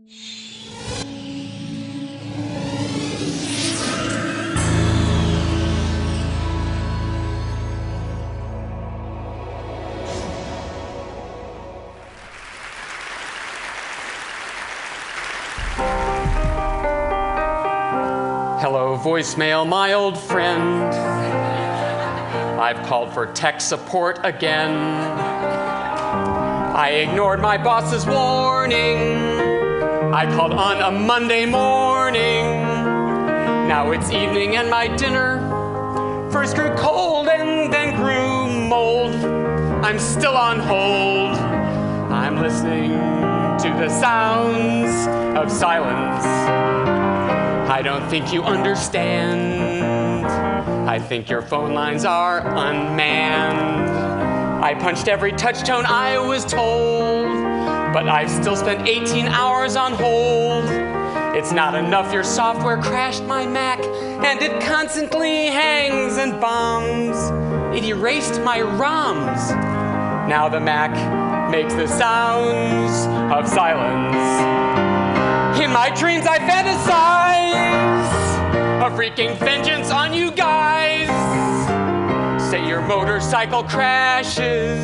Hello, voicemail, my old friend. I've called for tech support again. I ignored my boss's warning. I called on a Monday morning. Now it's evening and my dinner first grew cold and then grew mold. I'm still on hold. I'm listening to the sounds of silence. I don't think you understand. I think your phone lines are unmanned. I punched every touch tone I was told, but I've still spent 18 hours on hold. It's not enough your software crashed my Mac, and it constantly hangs and bombs. It erased my ROMs. Now the Mac makes the sounds of silence. In my dreams I fantasize a freaking vengeance on you guys. Say your motorcycle crashes,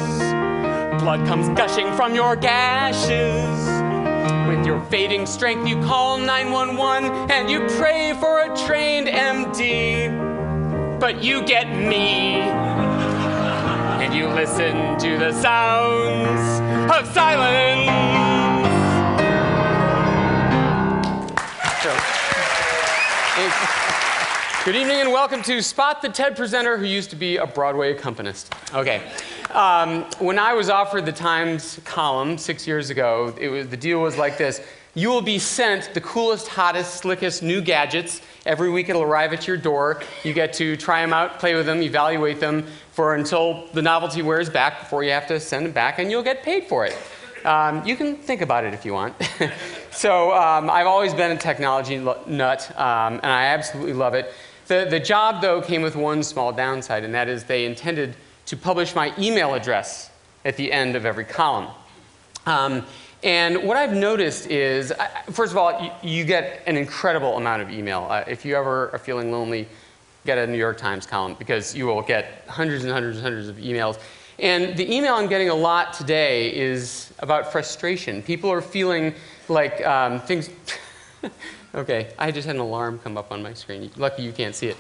blood comes gushing from your gashes. With your fading strength you call 911 and you pray for a trained MD. But you get me, and you listen to the sounds of silence. Good evening and welcome to Spot the TED Presenter who used to be a Broadway accompanist. Okay. When I was offered the Times column 6 years ago, the deal was like this. You will be sent the coolest, hottest, slickest new gadgets. Every week it'll arrive at your door. You get to try them out, play with them, evaluate them until the novelty wears back before you have to send them back, and you'll get paid for it. You can think about it if you want. So I've always been a technology nut, and I absolutely love it. The job, though, came with one small downside, and that is they intended to publish my email address at the end of every column. And what I've noticed is, first of all, you get an incredible amount of email. If you ever are feeling lonely, get a New York Times column, because you will get hundreds and hundreds and hundreds of emails. And the email I'm getting a lot today is about frustration. People are feeling like things... Okay, I just had an alarm come up on my screen. Lucky you can't see it.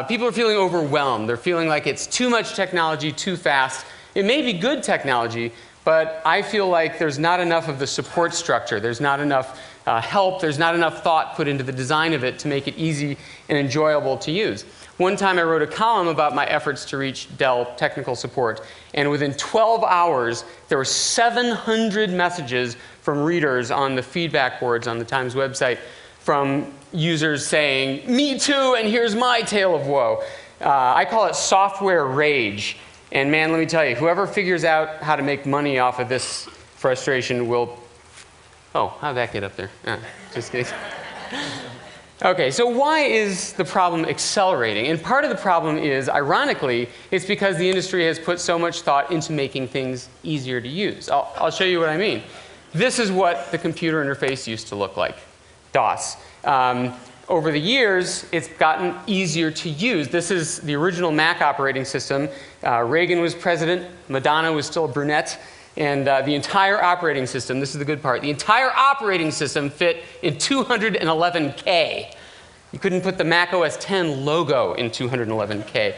People are feeling overwhelmed. They're feeling like it's too much technology, too fast. It may be good technology, but I feel like there's not enough of the support structure. There's not enough help. There's not enough thought put into the design of it to make it easy and enjoyable to use. One time I wrote a column about my efforts to reach Dell technical support, and within 12 hours, there were 700 messages from readers on the feedback boards on the Times website from users saying, "Me too, and here's my tale of woe." I call it software rage. And man, let me tell you, whoever figures out how to make money off of this frustration will... Oh, how'd that get up there? Just kidding. Okay, so why is the problem accelerating? And part of the problem is, ironically, it's because the industry has put so much thought into making things easier to use. I'll show you what I mean. This is what the computer interface used to look like, DOS. Over the years, it's gotten easier to use. This is the original Mac operating system. Reagan was president, Madonna was still a brunette, and the entire operating system, this is the good part, the entire operating system fit in 211K. You couldn't put the Mac OS X logo in 211K.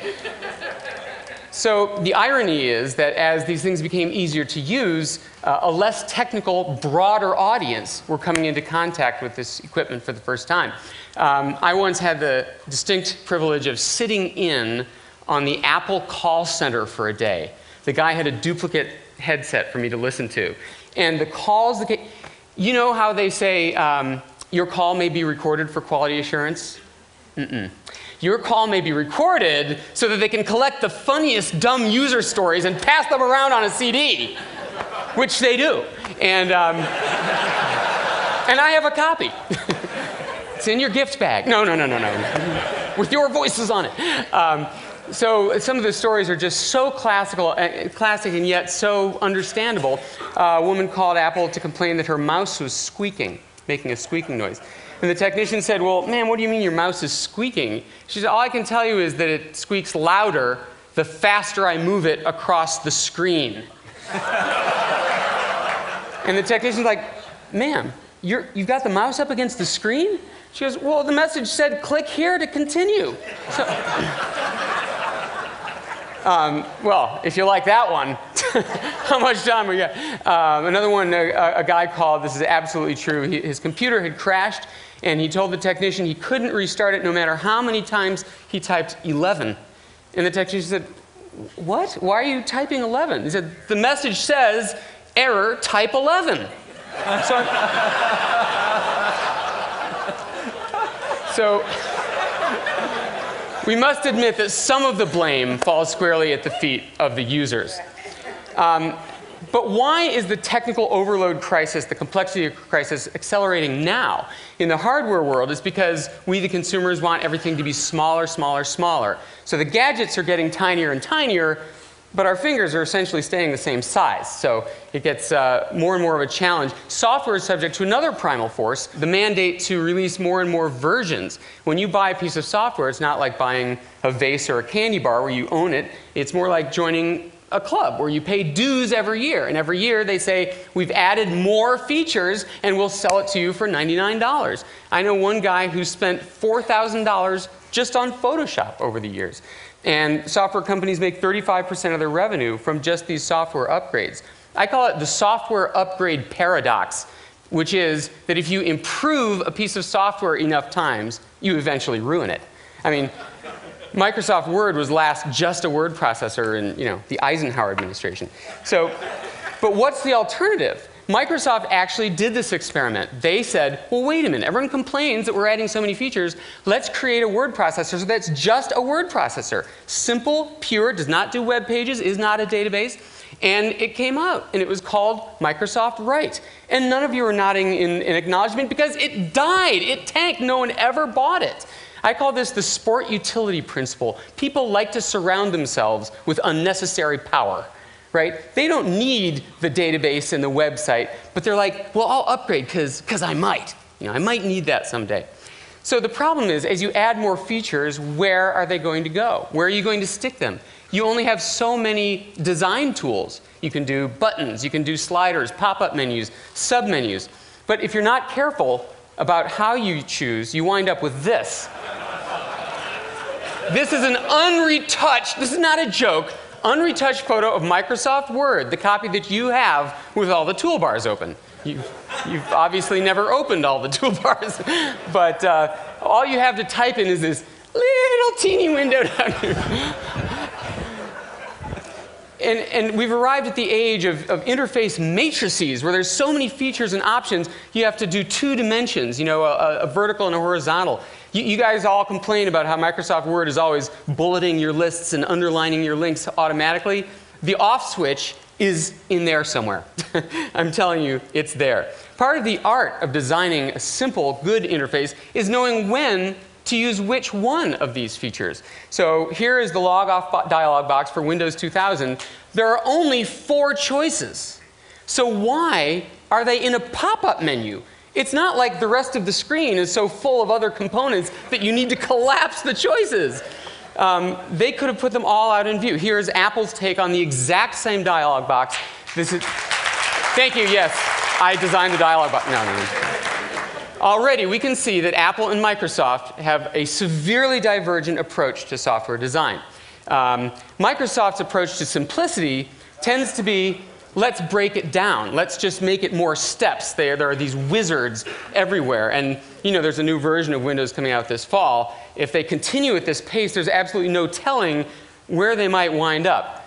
So the irony is that as these things became easier to use, a less technical, broader audience were coming into contact with this equipment for the first time. I once had the distinct privilege of sitting in on the Apple call center for a day. The guy had a duplicate headset for me to listen to. And the calls, you know how they say your call may be recorded for quality assurance? Your call may be recorded so that they can collect the funniest dumb user stories and pass them around on a CD, which they do. And I have a copy. It's in your gift bag. No. With your voices on it. So some of the stories are just so classic and yet so understandable. A woman called Apple to complain that her mouse was squeaking. making a squeaking noise. And the technician said, well, man, what do you mean your mouse is squeaking? She said, all I can tell you is that it squeaks louder the faster I move it across the screen. And the technician's like, ma'am, you've got the mouse up against the screen? She goes, well, the message said, click here to continue. So, well, if you like that one, how much time we got? Another one, a guy called, this is absolutely true, his computer had crashed, and he told the technician he couldn't restart it no matter how many times he typed 11. And the technician said, what? Why are you typing 11? He said, the message says, error, type 11. So we must admit that some of the blame falls squarely at the feet of the users. But why is the technical overload crisis, the complexity crisis, accelerating now? In the hardware world, it's because we, the consumers, want everything to be smaller, smaller, smaller. So the gadgets are getting tinier and tinier, but our fingers are essentially staying the same size. So it gets more and more of a challenge. Software is subject to another primal force, the mandate to release more and more versions. When you buy a piece of software, it's not like buying a vase or a candy bar where you own it. It's more like joining a club where you pay dues every year. And every year they say, we've added more features and we'll sell it to you for $99. I know one guy who spent $4,000 just on Photoshop over the years. And software companies make 35% of their revenue from just these software upgrades. I call it the software upgrade paradox, which is that if you improve a piece of software enough times, you eventually ruin it. I mean, Microsoft Word was last just a word processor in, the Eisenhower administration. So, but what's the alternative? Microsoft actually did this experiment. They said, well, wait a minute. Everyone complains that we're adding so many features. Let's create a word processor so that's just a word processor. Simple, pure, does not do web pages, is not a database. And it came out, and it was called Microsoft Write. And none of you are nodding in acknowledgement because it died. It tanked. No one ever bought it. I call this the sport utility principle. People like to surround themselves with unnecessary power. Right? They don't need the database and the website, but they're like, well, I'll upgrade because I might. I might need that someday. So the problem is, as you add more features, where are they going to go? Where are you going to stick them? You only have so many design tools. You can do buttons, you can do sliders, pop-up menus, submenus. But if you're not careful about how you choose, you wind up with this. This is an unretouched, this is not a joke, unretouched photo of Microsoft Word, the copy that you have with all the toolbars open. You've obviously never opened all the toolbars, but all you have to type in is this little teeny window down here. And we've arrived at the age of interface matrices, where there's so many features and options, you have to do two dimensions, a vertical and a horizontal. You guys all complain about how Microsoft Word is always bulleting your lists and underlining your links automatically. The off switch is in there somewhere. I'm telling you, it's there. Part of the art of designing a simple, good interface is knowing when to use which one of these features. So here is the log off dialog box for Windows 2000. There are only 4 choices. So why are they in a pop-up menu? It's not like the rest of the screen is so full of other components that you need to collapse the choices. They could have put them all out in view. Here's Apple's take on the exact same dialog box. This is, thank you, yes, I designed the dialog box. No. Already, we can see that Apple and Microsoft have a severely divergent approach to software design. Microsoft's approach to simplicity tends to be, let's break it down. Let's just make it more steps. There are these wizards everywhere. And there's a new version of Windows coming out this fall. If they continue at this pace, there's absolutely no telling where they might wind up.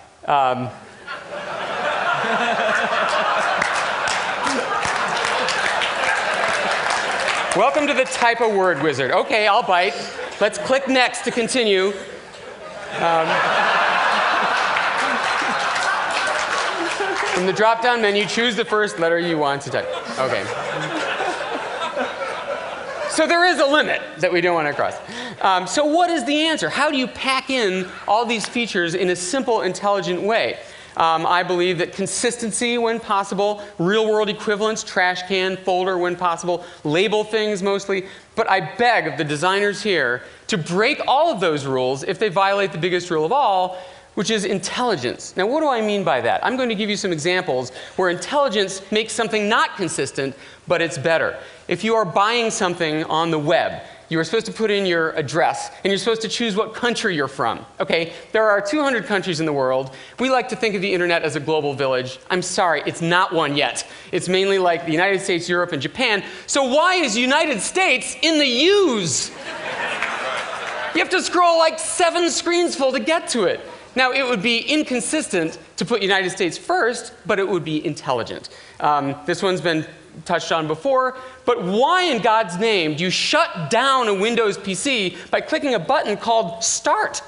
Welcome to the type a word wizard. OK, I'll bite. Let's click next to continue. From the drop-down menu, choose the first letter you want to type. OK. So there is a limit that we don't want to cross. So what is the answer? How do you pack in all these features in a simple, intelligent way? I believe that consistency when possible, real-world equivalents, trash can, folder when possible, label things mostly. But I beg of the designers here to break all of those rules if they violate the biggest rule of all, which is intelligence. Now, what do I mean by that? I'm going to give you some examples where intelligence makes something not consistent, but it's better. If you are buying something on the web, you are supposed to put in your address, and you're supposed to choose what country you're from. Okay, there are 200 countries in the world. We like to think of the internet as a global village. I'm sorry, it's not one yet. It's mainly like the United States, Europe, and Japan. So why is United States in the U's? You have to scroll like 7 screens full to get to it. Now, it would be inconsistent to put United States first, but it would be intelligent. This one's been touched on before, but why in God's name do you shut down a Windows PC by clicking a button called Start?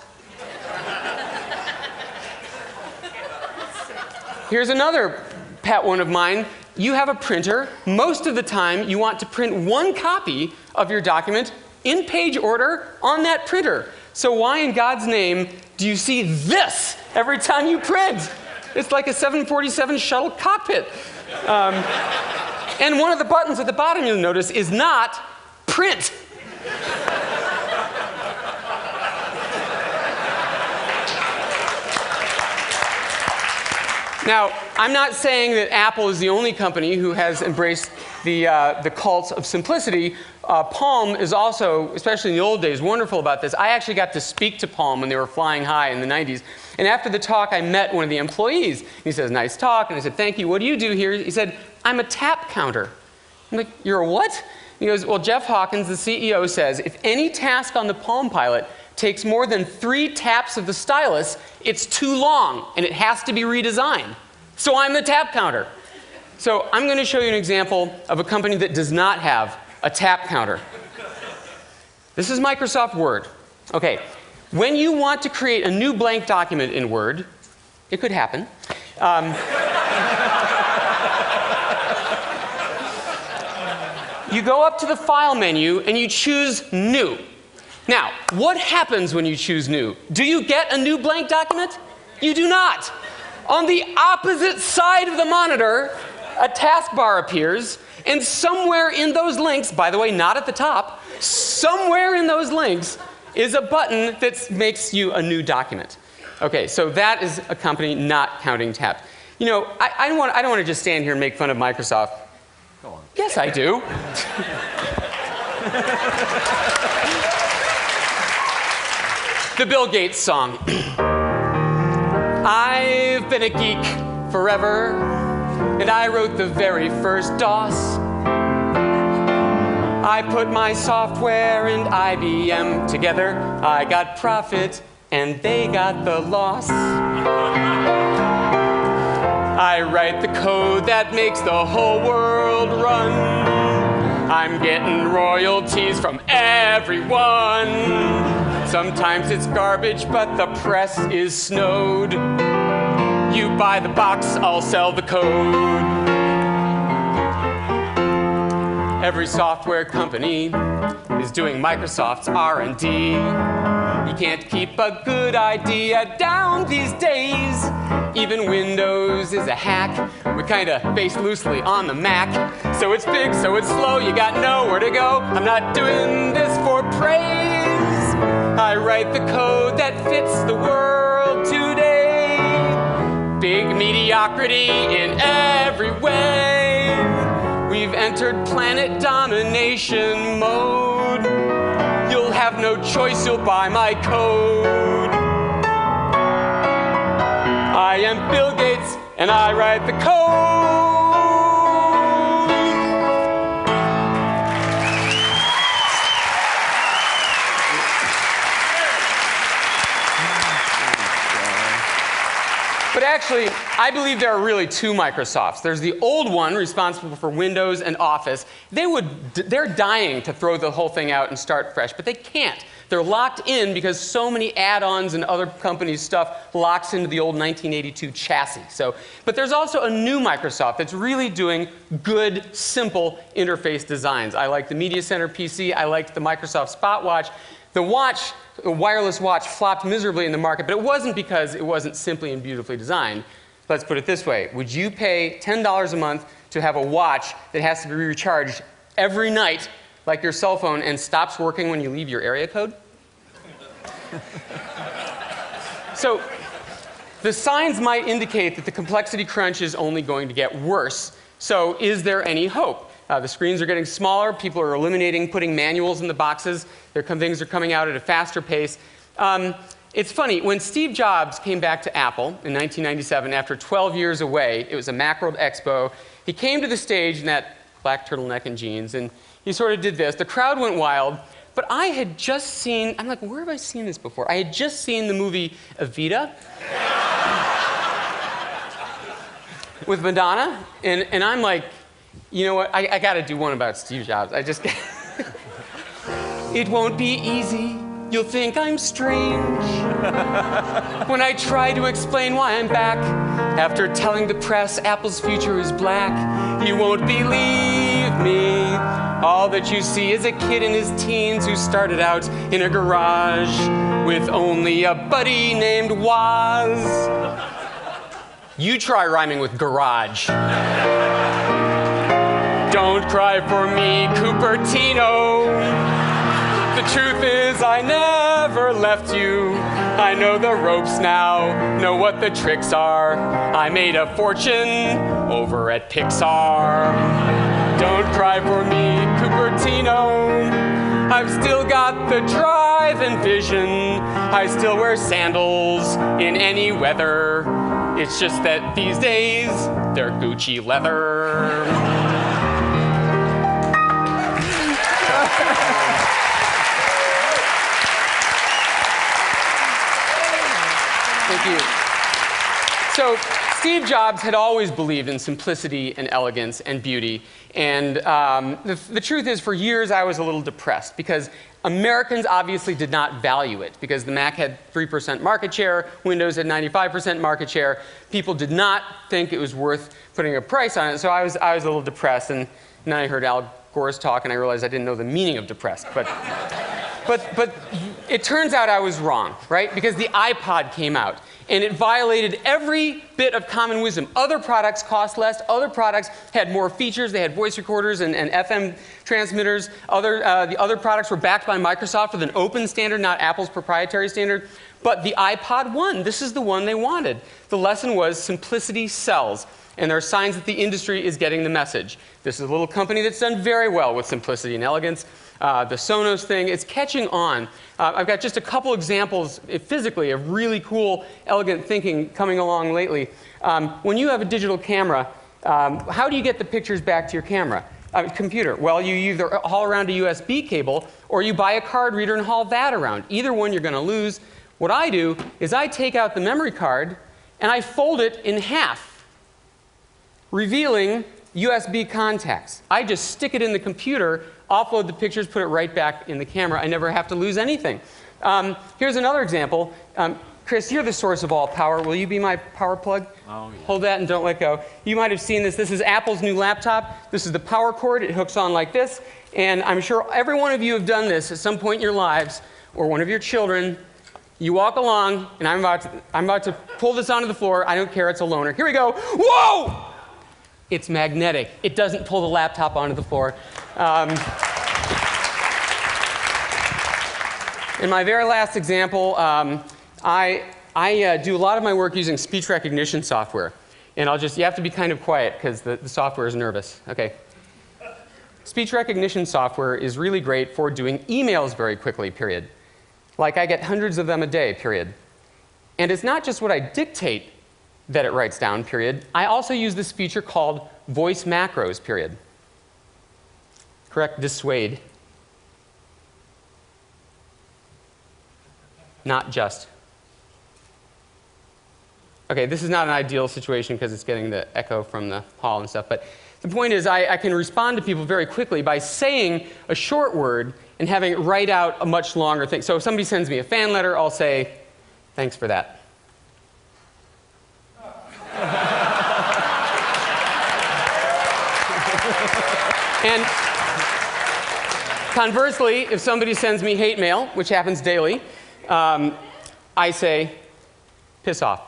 Here's another pet one of mine. You have a printer. Most of the time, you want to print one copy of your document in page order on that printer. So why in God's name do you see this every time you print? It's like a 747 shuttle cockpit. And one of the buttons at the bottom, you'll notice, is not print. Now, I'm not saying that Apple is the only company who has embraced the cult of simplicity. Palm is also, especially in the old days, wonderful about this. I actually got to speak to Palm when they were flying high in the 90s. And after the talk, I met one of the employees. He says, "Nice talk." And I said, "Thank you. What do you do here?" He said, "I'm a tap counter." I'm like, "You're a what?" He goes, "Well, Jeff Hawkins, the CEO, says if any task on the Palm Pilot takes more than 3 taps of the stylus, it's too long, and it has to be redesigned. So I'm the tap counter." So I'm going to show you an example of a company that does not have a tap counter. This is Microsoft Word. Okay, when you want to create a new blank document in Word, it could happen. You go up to the File menu and you choose New. Now, what happens when you choose New? Do you get a new blank document? You do not. On the opposite side of the monitor, a taskbar appears, and somewhere in those links, by the way, not at the top, somewhere in those links is a button that makes you a new document. Okay, so that is a company not counting tabs. You know, I don't want to just stand here and make fun of Microsoft. Go on. Yes, I do. The Bill Gates song. I've been a geek forever, and I wrote the very first DOS. I put my software and IBM together. I got profit, and they got the loss. I write the code that makes the whole world run. I'm getting royalties from everyone. Sometimes it's garbage, but the press is snowed. You buy the box, I'll sell the code. Every software company is doing Microsoft's R&D. You can't keep a good idea down these days. Even Windows is a hack. We kind of base loosely on the Mac. So it's big, so it's slow, you got nowhere to go. I'm not doing this for praise. I write the code that fits the world today. Big mediocrity in every way. We've entered planet domination mode. You'll have no choice, you'll buy my code. I am Bill Gates, and I write the code. But actually, I believe there are really 2 Microsofts. There's the old one responsible for Windows and Office. They're dying to throw the whole thing out and start fresh, but they can't. They're locked in because so many add-ons and other companies' stuff locks into the old 1982 chassis. But there's also a new Microsoft that's really doing good, simple interface designs. I like the Media Center PC. I liked the Microsoft Spot Watch. The wireless watch flopped miserably in the market, but it wasn't because it wasn't simply and beautifully designed. Let's put it this way. Would you pay $10 a month to have a watch that has to be recharged every night, like your cell phone, and stops working when you leave your area code? So the signs might indicate that the complexity crunch is only going to get worse. So is there any hope? The screens are getting smaller. People are eliminating putting manuals in the boxes. Things are coming out at a faster pace. It's funny, when Steve Jobs came back to Apple in 1997 after 12 years away, it was a Macworld Expo, he came to the stage in that black turtleneck and jeans, and he sort of did this. The crowd went wild, but I had just seen, I'm like, where have I seen this before? I had just seen the movie Evita with Madonna, and I'm like, you know what, I got to do one about Steve Jobs. It won't be easy. You'll think I'm strange when I try to explain why I'm back. After telling the press Apple's future is black, you won't believe me. All that you see is a kid in his teens who started out in a garage with only a buddy named Woz. You try rhyming with garage. Don't cry for me, Cupertino. The truth is I never left you. I know the ropes now, know what the tricks are. I made a fortune over at Pixar. Don't cry for me, Cupertino. I've still got the drive and vision. I still wear sandals in any weather. It's just that these days, they're Gucci leather. Thank you. So Steve Jobs had always believed in simplicity and elegance and beauty. And the truth is, for years, I was a little depressed because Americans obviously did not value it because the Mac had 3% market share, Windows had 95% market share. People did not think it was worth putting a price on it. So I was a little depressed. And then I heard Al Gore's talk, and I realized I didn't know the meaning of depressed. But it turns out I was wrong, right? Because the iPod came out, and it violated every bit of common wisdom. Other products cost less. Other products had more features. They had voice recorders and FM transmitters. The other products were backed by Microsoft with an open standard, not Apple's proprietary standard. But the iPod won. This is the one they wanted. The lesson was simplicity sells. And there are signs that the industry is getting the message. This is a little company that's done very well with simplicity and elegance. The Sonos thing, it's catching on. I've got just a couple examples physically of really cool, elegant thinking coming along lately. When you have a digital camera, how do you get the pictures back to your computer? Well, you either haul around a USB cable or you buy a card reader and haul that around. Either one you're going to lose. What I do is I take out the memory card and I fold it in half, revealing USB contacts. I just stick it in the computer, offload the pictures, put it right back in the camera. I never have to lose anything. Here's another example. Chris, you're the source of all power. Will you be my power plug? Oh, yeah. Hold that and don't let go. You might have seen this. This is Apple's new laptop. This is the power cord. It hooks on like this. And I'm sure every one of you have done this at some point in your lives, or one of your children. You walk along, and I'm about to pull this onto the floor. I don't care. It's a loaner. Here we go. Whoa! It's magnetic. It doesn't pull the laptop onto the floor. In my very last example, I do a lot of my work using speech recognition software. And you have to be kind of quiet because the software is nervous. Okay. Speech recognition software is really great for doing emails very quickly, period. Like I get hundreds of them a day, period. And it's not just what I dictate that it writes down, period. I also use this feature called voice macros, period. Correct, dissuade. Not just. Okay, this is not an ideal situation because it's getting the echo from the hall and stuff, but the point is I can respond to people very quickly by saying a short word and having it write out a much longer thing. So if somebody sends me a fan letter, I'll say, thanks for that. And conversely, if somebody sends me hate mail, which happens daily, I say, piss off.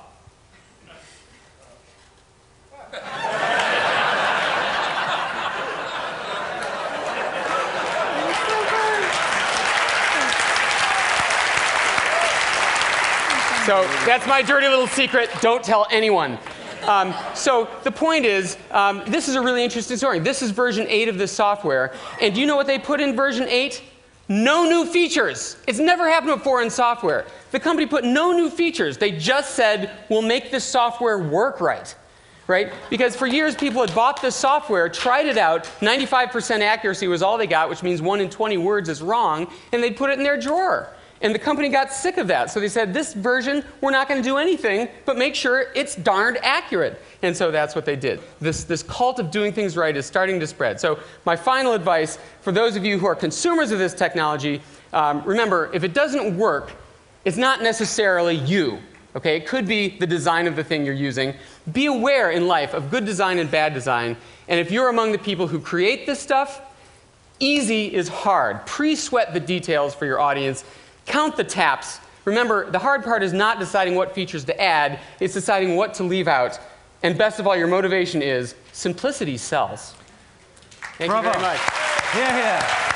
So that's my dirty little secret. Don't tell anyone. So the point is, this is a really interesting story. This is version 8 of this software. And do you know what they put in version 8? No new features. It's never happened before in software. The company put no new features. They just said, we'll make this software work right. Right? Because for years, people had bought this software, tried it out, 95% accuracy was all they got, which means 1 in 20 words is wrong, and they'd put it in their drawer. And the company got sick of that. So they said, this version, we're not going to do anything, but make sure it's darned accurate. And so that's what they did. This cult of doing things right is starting to spread. So my final advice for those of you who are consumers of this technology, remember, if it doesn't work, it's not necessarily you. Okay? It could be the design of the thing you're using. Be aware in life of good design and bad design. And if you're among the people who create this stuff, easy is hard. Pre-sweat the details for your audience. Count the taps. Remember, the hard part is not deciding what features to add. It's deciding what to leave out. And best of all, your motivation is simplicity sells. Thank you very much. Yeah, yeah.